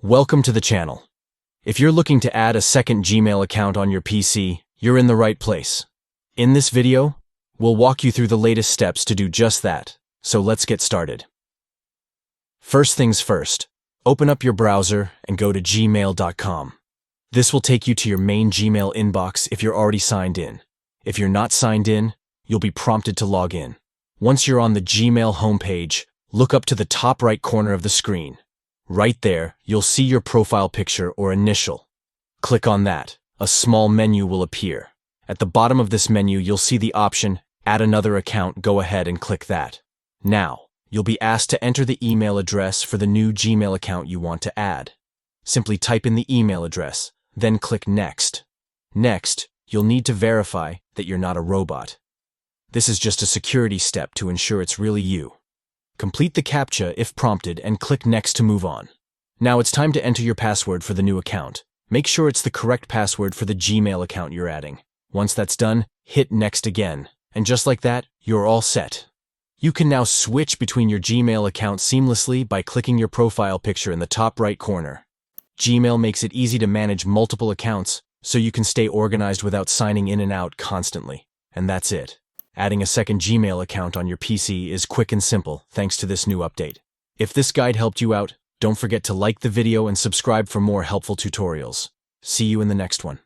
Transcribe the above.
Welcome to the channel. If you're looking to add a second Gmail account on your PC, you're in the right place. In this video, we'll walk you through the latest steps to do just that, so let's get started. First things first, open up your browser and go to gmail.com. This will take you to your main Gmail inbox if you're already signed in. If you're not signed in, you'll be prompted to log in. Once you're on the Gmail homepage, look up to the top right corner of the screen. Right there, you'll see your profile picture or initial. Click on that. A small menu will appear. At the bottom of this menu, you'll see the option, Add another account. Go ahead and click that. Now, you'll be asked to enter the email address for the new Gmail account you want to add. Simply type in the email address, then click Next. Next, you'll need to verify that you're not a robot. This is just a security step to ensure it's really you. Complete the CAPTCHA if prompted and click Next to move on. Now it's time to enter your password for the new account. Make sure it's the correct password for the Gmail account you're adding. Once that's done, hit Next again. And just like that, you're all set. You can now switch between your Gmail account seamlessly by clicking your profile picture in the top right corner. Gmail makes it easy to manage multiple accounts, so you can stay organized without signing in and out constantly. And that's it. Adding a second Gmail account on your PC is quick and simple thanks to this new update. If this guide helped you out, don't forget to like the video and subscribe for more helpful tutorials. See you in the next one.